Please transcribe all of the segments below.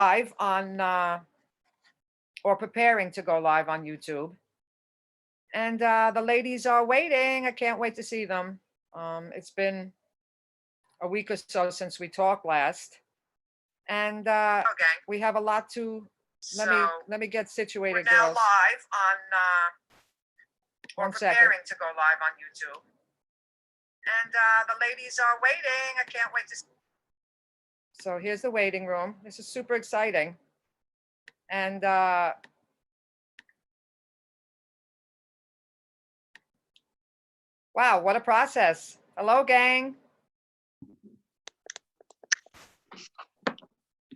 live on or preparing to go live on YouTube. And the ladies are waiting. I can't wait to see them. It's been a week or so since we talked last. And okay, we have a lot to let me get situated, We're now girls. live on or 1 second. preparing to go live on YouTube. And the ladies are waiting. I can't wait to see. So here's the waiting room. This is super exciting. And wow, what a process. Hello, gang.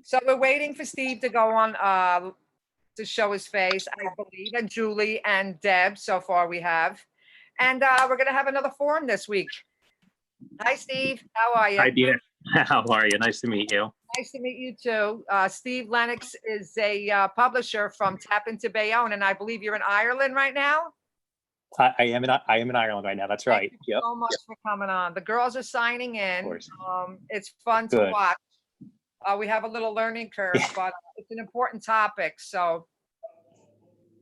So we're waiting for Steve to go on to show his face, I believe, and Julie and Deb, so far we have. And we're going to have another forum this week. Hi, Steve. How are you? Hi, Dina. How are you? Nice to meet you. Nice to meet you too. Steve Lenox is a publisher from Tap into Bayonne, and I believe you're in Ireland right now. I am in Ireland right now. That's right. Thank you so much for coming on. The girls are signing in. Of course. It's fun to Good. watch. We have a little learning curve, but it's an important topic. So,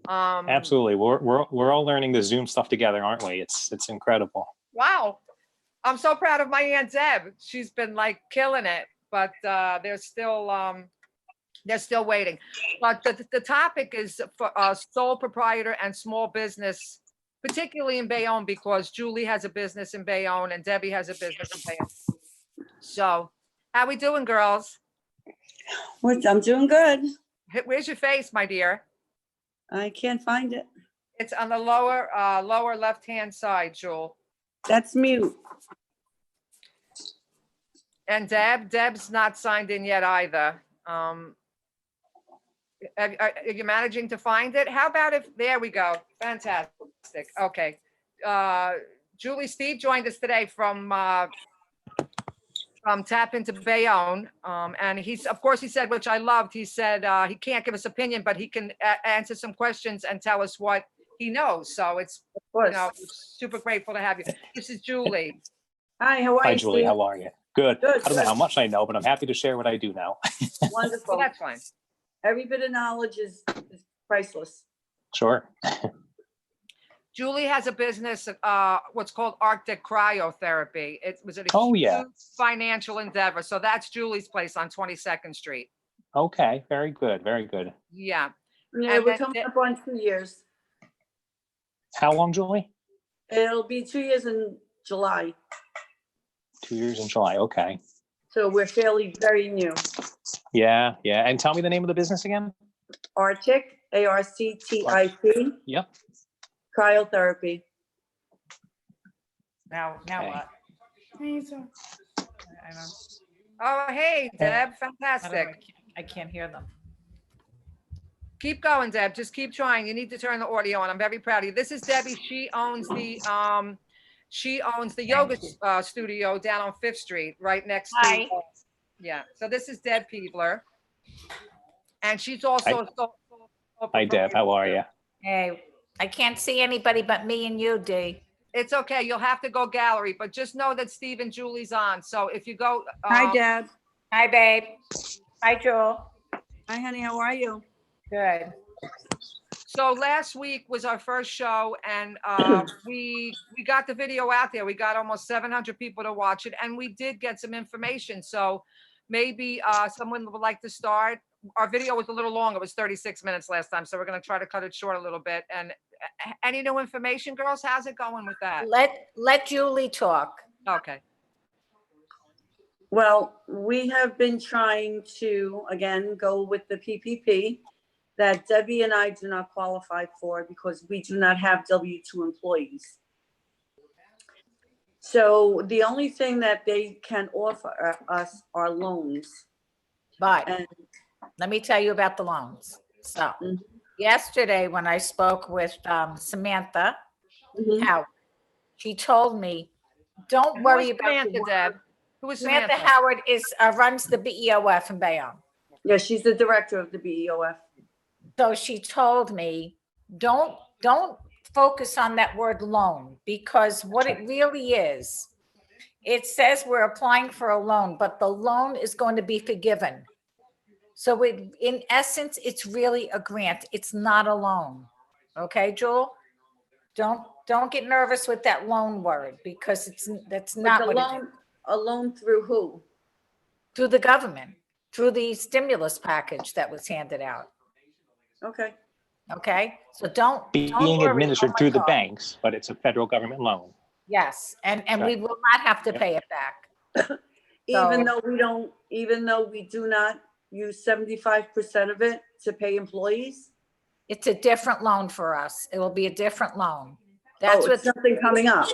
absolutely, we're all learning the Zoom stuff together, aren't we? It's incredible. Wow, I'm so proud of my Aunt Deb. She's been like killing it, but they're still waiting. But the topic is for sole proprietor and small business, particularly in Bayonne, because Julie has a business in Bayonne and Debbie has a business in Bayonne. So, how we doing, girls? I'm doing good. Where's your face, my dear? I can't find it. It's on the lower left-hand side, Jewel. That's mute. And Deb's not signed in yet either. Are you managing to find it? How about if, there we go. Fantastic. Okay. Julie, Steve joined us today from Tap into Bayonne. And of course, he said, which I loved, he said he can't give us opinion, but he can answer some questions and tell us what he knows. So it's, super grateful to have you. This is Julie. Hi, how are you? Hi, Julie. Steve? How are you? Good. Good, I don't know good. how much I know, but I'm happy to share what I do now. Wonderful. Well, that's fine. Every bit of knowledge is priceless. Sure. Julie has a business, what's called Arctic Cryotherapy. It was a huge financial endeavor. So that's Julie's place on 22nd Street. Okay. Very good. Very good. Yeah. Yeah, And we're then coming up on 2 years. How long, Julie? It'll be 2 years in July. 2 years in July. Okay. So we're very new. Yeah. Yeah. And tell me the name of the business again. Arctic, ARCTIC. Yep. Cryotherapy. Now Okay. what? Oh, hey, Deb. Fantastic. I can't hear them. Keep going, Deb. Just keep trying. You need to turn the audio on. I'm very proud of you. This is Debbie. She owns the yoga studio down on 5th Street, right next to. Hi. Yeah. So this is Deb Peveler, and she's also. Hi, Deb. How are you? Hey, I can't see anybody but me and you, Dee. It's okay. You'll have to go gallery, but just know that Steve and Julie's on. So if you go. Hi, Deb. Hi, babe. Hi, Jewel. Hi, honey. How are you? Good. So last week was our first show, and we got the video out there. We got almost 700 people to watch it, and we did get some information. So maybe someone would like to start. Our video was a little long. It was 36 minutes last time, so we're going to try to cut it short a little bit. And any new information, girls? How's it going with that? Let Julie talk. Okay. Well, we have been trying to, again, go with the PPP that Debbie and I do not qualify for because we do not have W-2 employees. So the only thing that they can offer us are loans. But And let me tell you about the loans. So Mhm. yesterday when I spoke with Samantha Mhm. Howard, she told me, don't Who worry is about Samantha, the word. Deb? Who is Samantha Samantha? Howard runs the BEOF in Bayonne. Yeah, she's the director of the BEOF. So she told me, don't focus on that word loan, because what it really is, it says we're applying for a loan, but the loan is going to be forgiven. So in essence, it's really a grant. It's not a loan. Okay, Jewel? Don't get nervous with that loan word because that's But not the what it is. loan, a loan through who? Through the government, through the stimulus package that was handed out. Okay, Okay, so don't being worry. administered Oh my through the God. banks, but it's a federal government loan. Yes, and we Right. will not have to Yep. pay it back. even So- though we do not use 75% of it to pay employees? It's a different loan for us. It will be a different loan. Oh, That's it's what, something coming up.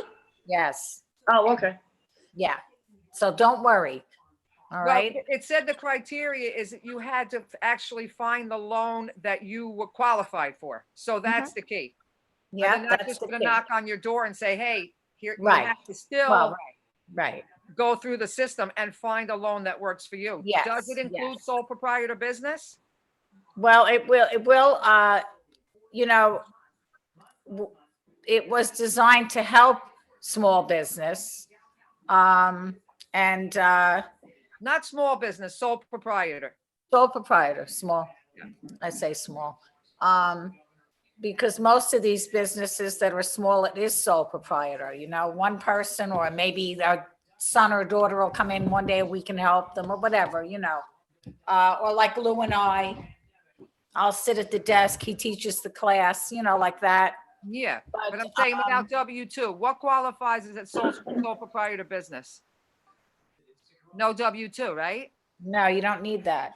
yes, Oh, okay. yeah. So don't worry. All Well, right, it said the criteria is that you had to actually find the loan that you were qualified for. So that's the key. And yeah, they're not that's just the gonna key. knock on your door and say, hey, here, you Right. have to Well, still right. go through the system and find a loan that works for you. Yes, Does it include yes. sole proprietor business? Well, it will, you know, it was designed to help small business. And, Not small business, sole proprietor. sole proprietor, small, I say small. Because most of these businesses that are small, it is sole proprietor, one person, or maybe their son or daughter will come in one day, we can help them or whatever, or like Lou and I'll sit at the desk, he teaches the class, like that. Yeah, but But, I'm saying without W-2, what qualifies as a sole proprietor business? No W-2, right? No, you don't need that.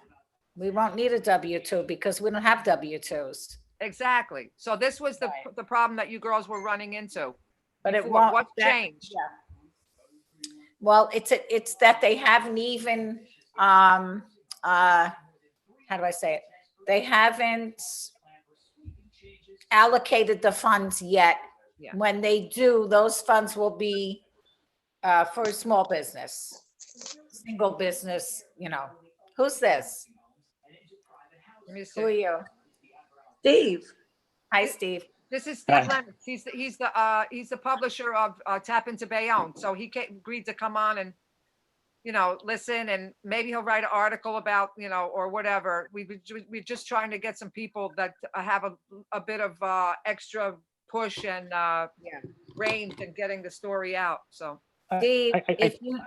We won't need a W-2 because we don't have W-2s. Exactly. So this was the Right. problem that you girls were running into. But it before. won't. What that- changed? yeah. Well, it's that they haven't even, how do I say it? They haven't allocated the funds yet. Yeah. When they do, those funds will be for a small business, single business, Who's this? Let me Who are see. you? Steve, Hi, Steve. This is Steve Lenox. He's the publisher of Tap into Bayonne. So he agreed to come on and, listen, and maybe he'll write an article about, or whatever. We're just trying to get some people that have a bit of extra push and range in getting the story out. So Steve, I if you,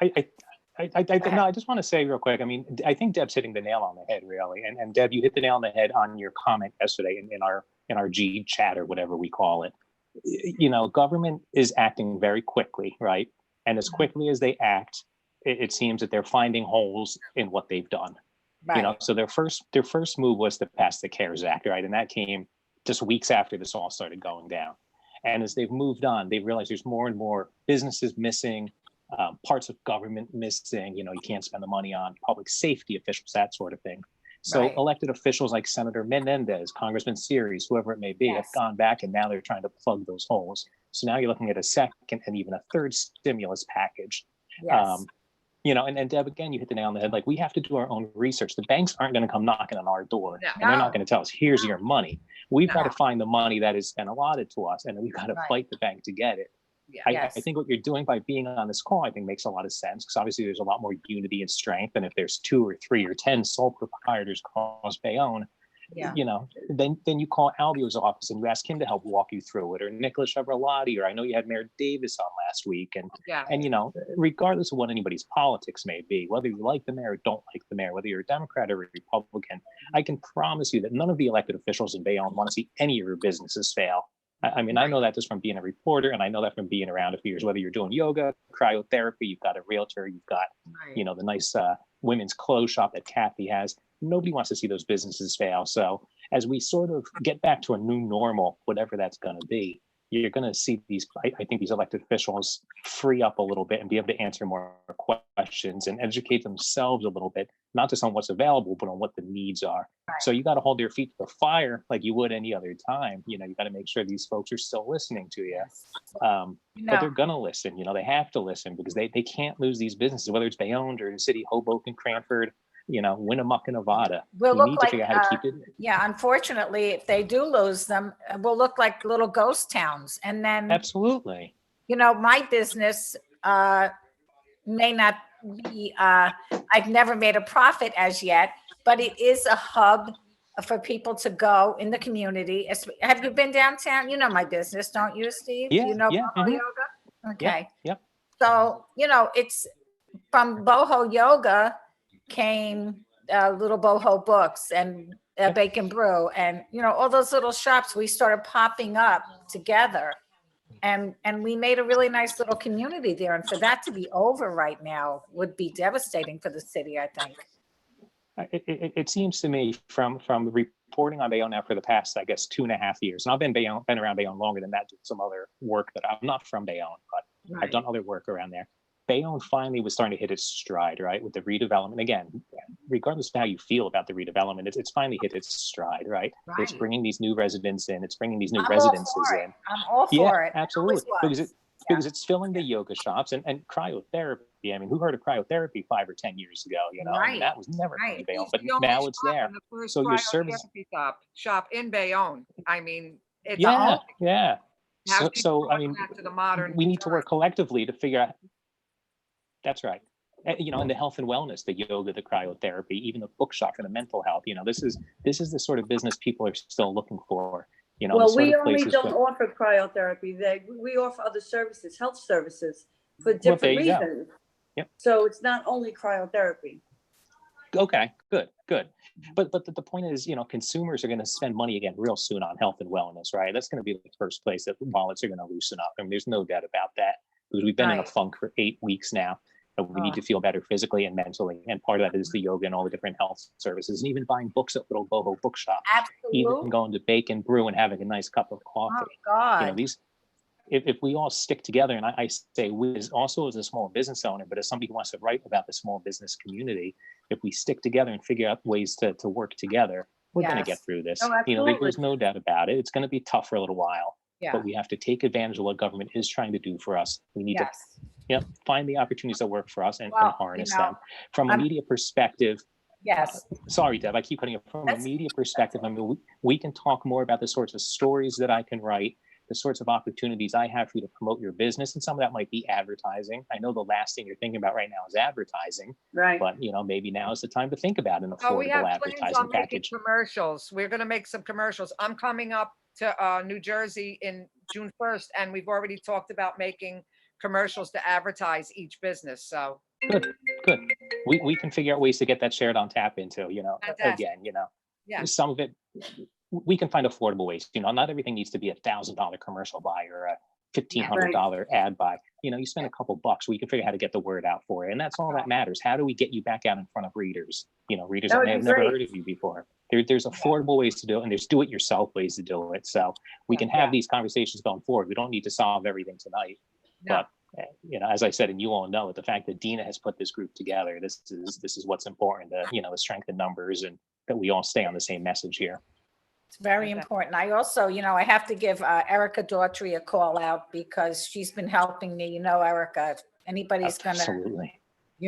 no, I just want to say real quick. I mean, I think Deb's hitting the nail on the head, really. And Deb, you hit the nail on the head on your comment yesterday in our G chat or whatever we call it. Government is acting very quickly, right? And as quickly as they act, it seems that they're finding holes in what they've done. right. So their first move was to pass the CARES Act, right? And that came just weeks after this all started going down. And as they've moved on, they've realized there's more and more businesses missing, parts of government missing. You can't spend the money on public safety officials, that sort of thing. So Right. elected officials like Senator Menendez, Congressman Series, whoever it may be, have Yes. gone back and now they're trying to plug those holes. So now you're looking at a second and even a third stimulus package. Yes. And Deb, again, you hit the nail on the head. Like, we have to do our own research. The banks aren't going to come knocking on our door, No. and they're not going to tell us, here's your money. We've got to No. find the money that has been allotted to us, and we've got to Right. fight the bank to get it. Yeah. I Yes. think what you're doing by being on this call, I think, makes a lot of sense, because obviously there's a lot more unity and strength. And if there's 2 or 3 or 10 sole proprietors across Bayonne, Yeah. then you call Albio's office and you ask him to help walk you through it, or Nicholas Chevrolati, or I know you had Mayor Davis on last week. And regardless of what anybody's politics may be, whether you like the mayor or don't like the mayor, whether you're a Democrat or a Republican, I can promise you that none of the elected officials in Bayonne want to see any of your businesses fail. I mean, I know that just from being a reporter, and I know that from being around a few years, whether you're doing yoga, cryotherapy, you've got a realtor, you've got, Right. the nice women's clothes shop that Kathie has. Nobody wants to see those businesses fail. So as we sort of get back to a new normal, whatever that's going to be, you're going to see I think these elected officials free up a little bit and be able to answer more questions and educate themselves a little bit, not just on what's available, but on what the needs are. Right. So you got to hold their feet to the fire like you would any other time. You got to make sure these folks are still listening to you. But they're going to listen. They have to listen, because they can't lose these businesses, whether it's Bayonne or the city, Hoboken, Cranford, Winnemucca, Nevada. We'll You look need like, to figure out how to keep it. yeah, unfortunately, if they do lose them, we'll look like little ghost towns. And then, Absolutely. my business may not be, I've never made a profit as yet, but it is a hub for people to go in the community. Have you been downtown? You know my business, don't you, Steve? Yeah, You know yeah, Boho mhm. Yoga? Okay. Yep. So, it's from Boho Yoga came little Boho Books and Bake and Brew and, all those little shops, we started popping up together. And we made a really nice little community there. And for that to be over right now would be devastating for the city, I think. It seems to me from reporting on Bayonne now for the past, I guess, 2.5 years, and I've been around Bayonne longer than that, doing some other work that I'm not from Bayonne, but I've done other work around there. Bayonne finally was starting to hit its stride, right, with the redevelopment. Again, regardless of how you feel about the redevelopment, it's finally hit its stride, right? It's bringing these new residents in. It's bringing these new residences in. I'm all for it. Absolutely, because it's filling the yoga shops and cryotherapy. I mean, who heard of cryotherapy 5 or 10 years ago? I mean, that was never in Bayonne, but now it's there. So your service shop in Bayonne. I mean, it's yeah. So I mean, to the modern we need to work collectively to figure out. That's right. And the health and wellness, the yoga, the cryotherapy, even the bookshop for the mental health. This is the sort of business people are still looking for. Well, we only don't offer cryotherapy. We offer other services, health services, for different reasons. Yep. So it's not only cryotherapy. Okay, good. But the point is, consumers are going to spend money again real soon on health and wellness, right? That's going to be the first place that wallets are going to loosen up. I mean, there's no doubt about that, because we've been in a funk for 8 weeks now. We need to feel better physically and mentally. And part of that is the yoga and all the different health services, and even buying books at little Boho bookshops. Absolutely. Even going to Bake and Brew and having a nice cup of coffee. Oh, God. If we all stick together, and I say we also as a small business owner, but as somebody who wants to write about the small business community, if we stick together and figure out ways to work together, we're going to get through this. Oh, there's no doubt about it. It's going to be tough for a little while, but we have to take advantage of what government is trying to do for us. We need to find the opportunities that work for us and harness them. From a media perspective, sorry, Deb, I keep cutting you. From a media perspective, I mean, we can talk more about the sorts of stories that I can write, the sorts of opportunities I have for you to promote your business. And some of that might be advertising. I know the last thing you're thinking about right now is advertising, right? But maybe now is the time to think about an affordable advertising package. Commercials. We're going to make some commercials. I'm coming up to New Jersey in June 1st, and we've already talked about making commercials to advertise each business. So good. We can figure out ways to get that shared on Tap Into. Again, some of it. We can find affordable ways. Not everything needs to be $1,000 commercial buy or a $1,500 ad buy. You spend a couple bucks, we can figure out how to get the word out for it. And that's all that matters. How do we get you back out in front of readers? Readers that may have never heard of you before. There's affordable ways to do it, and there's do-it-yourself ways to do it. So we can have these conversations going forward. We don't need to solve everything tonight. But as I said, and you all know it, the fact that Dina has put this group together, this is what's important. The strength in numbers, and that we all stay on the same message here. It's very important. I also, I have to give Erica Daughtry a call out, because she's been helping me. Erica, if anybody's Absolutely.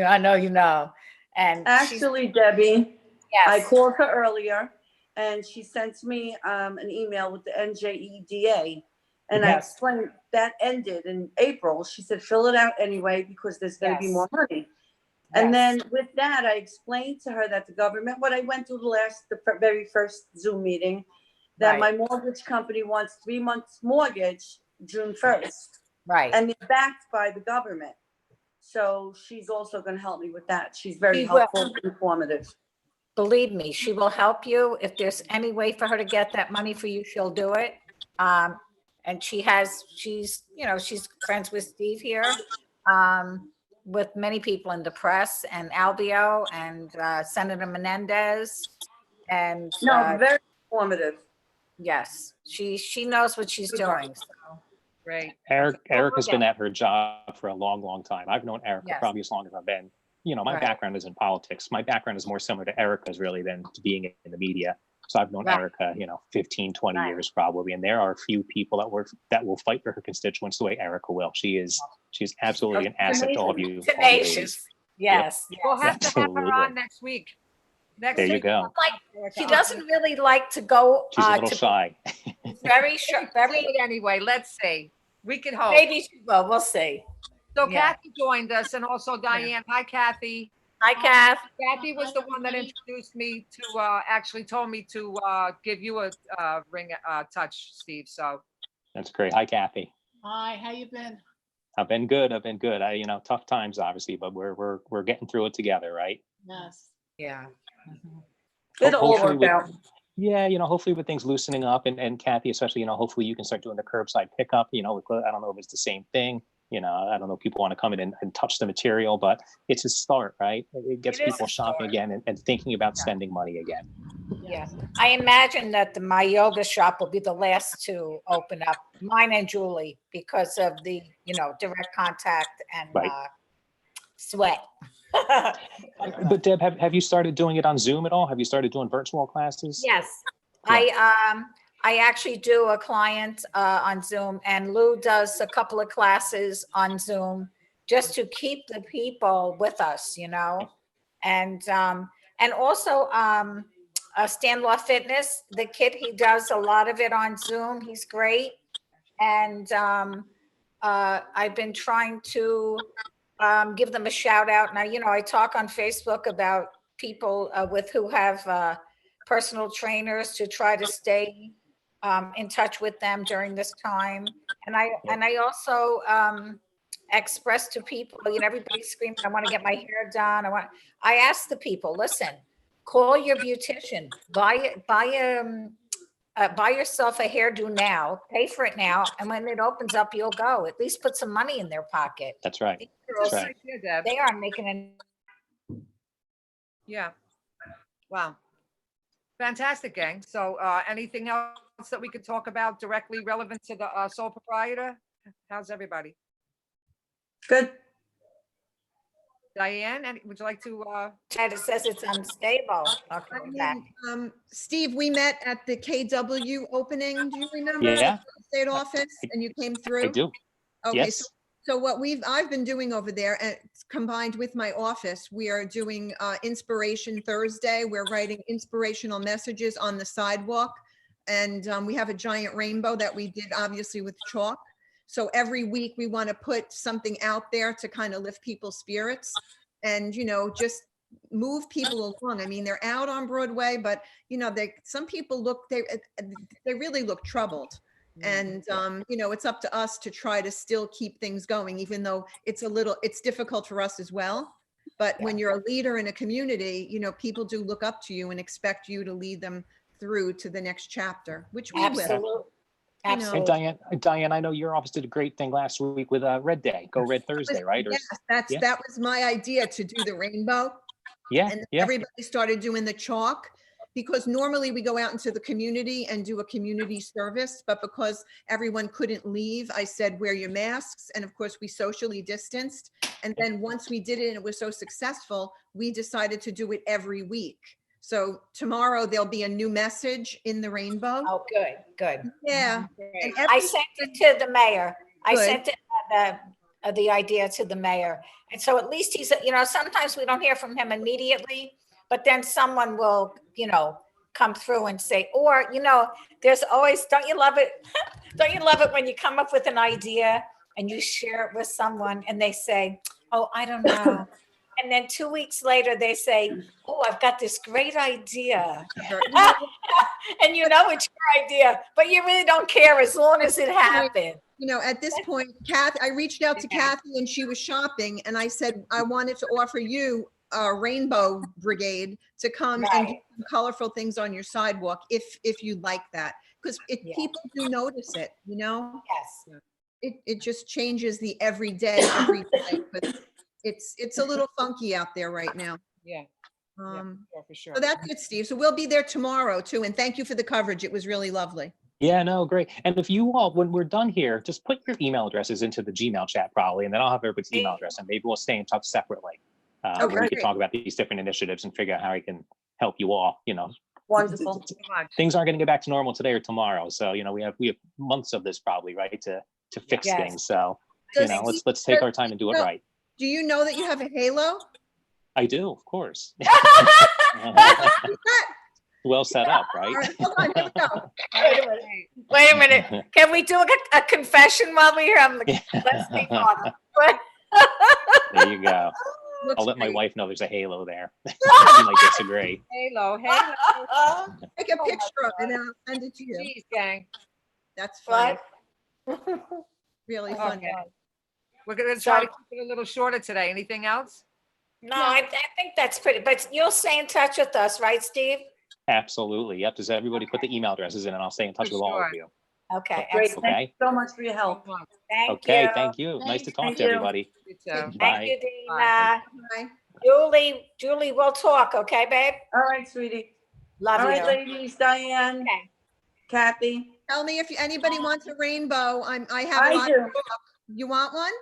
I know. And actually, Debbie, I called her earlier, and she sent me an email with the NJEDA. And I explained that ended in April. She said, fill it out anyway, because there's going to be more money. And then with that, I explained to her that the government, what I went through the very first Zoom meeting, that my mortgage company wants 3 months mortgage June 1st. Right. And they're backed by the government. So she's also going to help me with that. She's very helpful and informative. Believe me, she will help you. If there's any way for her to get that money for you, she'll do it. And she's friends with Steve here, with many people in the press, and Albio and Senator Menendez, and very informative. Yes, she knows what she's doing. So. Great. Erica's been at her job for a long, long time. I've known Erica probably as long as I've been. My background is in politics. My background is more similar to Erica's really than to being in the media. So I've known Erica, 15, 20 years probably. And there are a few people that will fight for her constituents the way Erica will. She's absolutely an asset to all of you. Tenacious. Yes. We'll have to have her on next week. There you go. She doesn't really like to go. She's a little shy. Very sure. Very anyway. Let's see. We can hope. Maybe she will. We'll see. So Kathie joined us, and also Diane. Hi, Kathie. Hi, Kath. Kathie was the one that introduced me to, actually told me to give you a ring touch, Steve. So That's great. Hi, Kathie. Hi, how you been? I've been good. Tough times, obviously, but we're getting through it together, right? Yes. Yeah. It'll all Hopefully work out. Yeah, hopefully with things loosening up and Kathie, especially, hopefully you can start doing the curbside pickup, I don't know if it's the same thing. I don't know if people want to come in and touch the material, but it's a start, right? It gets It is people a shopping start. again and thinking about spending money again. Yeah. I imagine that my yoga shop will be the last to open up, mine and Julie, because of the, direct contact and Right. sweat. But Deb, have you started doing it on Zoom at all? Have you started doing virtual classes? Yes. Yeah. I actually do a client on Zoom, and Lou does a couple of classes on Zoom just to keep the people with us, and also Stan Law Fitness, the kid, he does a lot of it on Zoom. He's great, and I've been trying to give them a shout out. Now, I talk on Facebook about people who have personal trainers to try to stay in touch with them during this time. And I also express to people, everybody's screaming, I want to get my hair done. I ask the people, listen, call your beautician, buy yourself a hairdo now, pay for it now, and when it opens up, you'll go. At least put some money in their pocket. That's right. These girls, That's right. Deb. they are making an. Yeah. Wow. Fantastic, gang. So anything else that we could talk about directly relevant to the sole proprietor? How's everybody? Good. Diane, would you like to? It says it's unstable. Okay, I we're back. mean, Steve, we met at the KW opening. Do you remember? Yeah. At the State office, and you came through? I do. Okay, Yes. so what I've been doing over there, combined with my office, we are doing Inspiration Thursday. We're writing inspirational messages on the sidewalk. And we have a giant rainbow that we did obviously with chalk. So every week we want to put something out there to kind of lift people's spirits and, just move people along. I mean, they're out on Broadway, but some people they really look troubled. And, it's up to us to try to still keep things going, even though it's difficult for us as well. But when you're a leader in a community, people do look up to you and expect you to lead them through to the next chapter, which we will. Absolutely. Absolutely. And Diane, I know your office did a great thing last week with Red Day, Go Red Thursday, right? Yes, that was my idea, to do the rainbow. Yeah. And Yeah. everybody started doing the chalk, because normally we go out into the community and do a community service, but because everyone couldn't leave, I said, wear your masks. And of course we socially distanced. And then once we did it and it was so successful, we decided to do it every week. So tomorrow there'll be a new message in the rainbow. Oh, good. Yeah. And I sent it to the mayor. I Good. sent the idea to the mayor. And so at least he's, sometimes we don't hear from him immediately, but then someone will, come through and say, or, there's always, don't you love it? Don't you love it when you come up with an idea and you share it with someone and they say, oh, I don't know. And then 2 weeks later, they say, oh, I've got this great idea. And it's your idea, but you really don't care as long as it happened. At this point, I reached out to Kathie and she was shopping, and I said, I wanted to offer you a rainbow brigade to come and do some colorful things on your sidewalk if you like that. Because people do notice it, Yes. It just changes the everyday, but it's a little funky out there right now. Yeah. For sure. So that's it, Steve. So we'll be there tomorrow too. And thank you for the coverage. It was really lovely. Yeah, no, great. And if you all, when we're done here, just put your email addresses into the Gmail chat probably, and then I'll have everybody's email address, and maybe we'll stay in touch separately. We great. can talk about these different initiatives and figure out how I can help you all, Wonderful. Things aren't going to get back to normal today or tomorrow. So, we have months of this probably, right, to fix things. So, let's take our time and do it right. Do you know that you have a halo? I do, of course. Well set up, right? All right, hold on, here we go. Wait a minute. Can we do a confession while we're here? Let's be honest. There you go. Looks I'll let my great. wife know there's a halo there. She might disagree. Halo. Take a Oh my picture of it and I'll send it to you. Jeez, gang. That's funny, What? really Oh, funny. Okay. We're gonna try to So- keep it a little shorter today. Anything else? No, I think that's pretty, but you'll stay in touch with us, right, Steve? Absolutely. Yep. Does everybody put the email addresses in and I'll stay in touch For with all of sure. you. Okay, Great, excellent. thank Okay. you so much for your help. Thank Okay. you. Thank you. Nice to talk Thank to you. everybody. You too. Thank Bye. you, Dina. Bye. Julie, we'll talk, okay, babe? All right, sweetie. Love All you. right, ladies, Diane, Okay. Kathy. Tell me if anybody wants a rainbow. I have a I lot. do. You want one?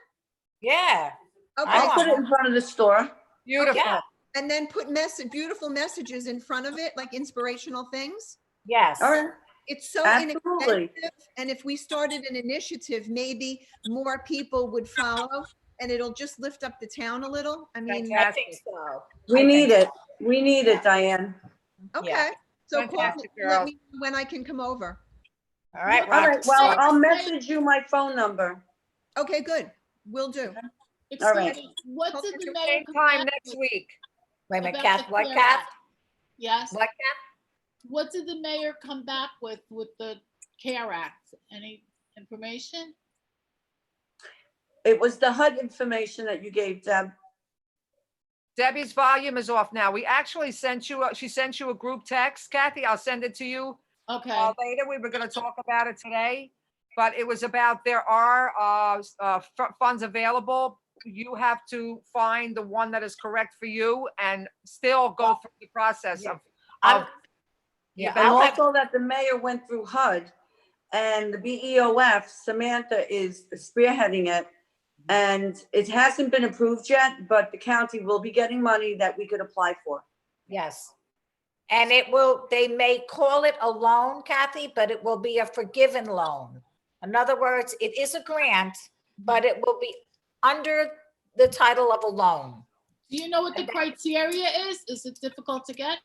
Yeah. Okay. I'll want put it in front of the store. Beautiful. Yeah. And then put beautiful messages in front of it, like inspirational things. Yes. All right, It's so Absolutely. inexpensive. And if we started an initiative, maybe more people would follow and it'll just lift up the town a little. I mean, I think so. we I need think it. We need it, Diane. okay. So call me, Fantastic, let girls. me know when I can come over. so. All right, All right, Rock. well, I'll message you my phone number. Okay, good. Will do. All right. Excuse me, what did the mayor Same come time back next with week. Wait a minute, about Kath, the what, CARE Kath? Act? Yes, What, Kath? what did the mayor come back with the CARE Act? Any information? It was the HUD information that you gave, Deb. Debbie's volume is off now. We actually sent you, she sent you a group text. Kathy, I'll send it to you Okay, later. We were gonna talk about it today. But it was about, there are funds available. You have to find the one that is correct for you and still go through the process of. I'm- Yeah, And I'll have, also that the mayor went through HUD and the BEOF, Samantha is spearheading it. And it hasn't been approved yet, but the county will be getting money that we could apply for. yes. And it will, they may call it a loan, Kathy, but it will be a forgiven loan. In other words, it is a grant, but it will be under the title of a loan. do you know what the criteria is? Is it difficult to get?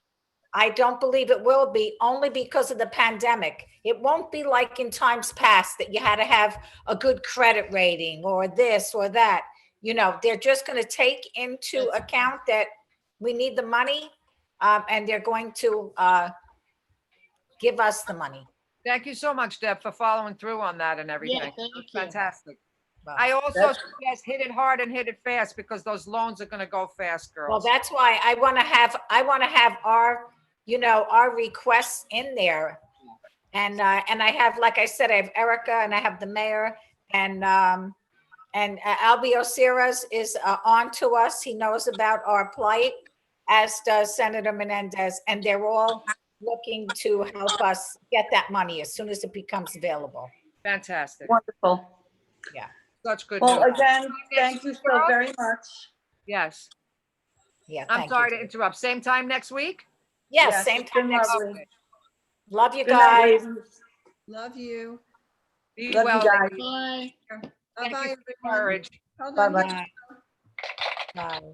I don't believe it will be, only because of the pandemic. It won't be like in times past that you had to have a good credit rating or this or that. You know, they're just going to take into account that we need the money, and they're going to give us the money. Thank you so much, Deb, for following through on that and Yeah, everything. thank you. Fantastic. Wow. I also That's- suggest hit it hard and hit it fast because those loans are gonna go fast, Well, girls. that's why I want to have our, you know, our requests in there. And I have, like I said, I have Erica and I have the mayor and Albio Ciras is on to us. He knows about our plight, as does Senator Menendez, and they're all looking to help us get that money as soon as it becomes available. Fantastic. Wonderful. Such good Well, news. again, thank you so very much. Yes. Yeah, I'm thank sorry you. to interrupt. Same time next week? Yes, Yes, same it's been time next week. lovely. Love you Good night, guys. ladies. Love you. Be Love you well. guys. ladies. Bye. Thank Bye-bye, you for the everyone. courage. Hold on. Bye-bye. Bye. Bye.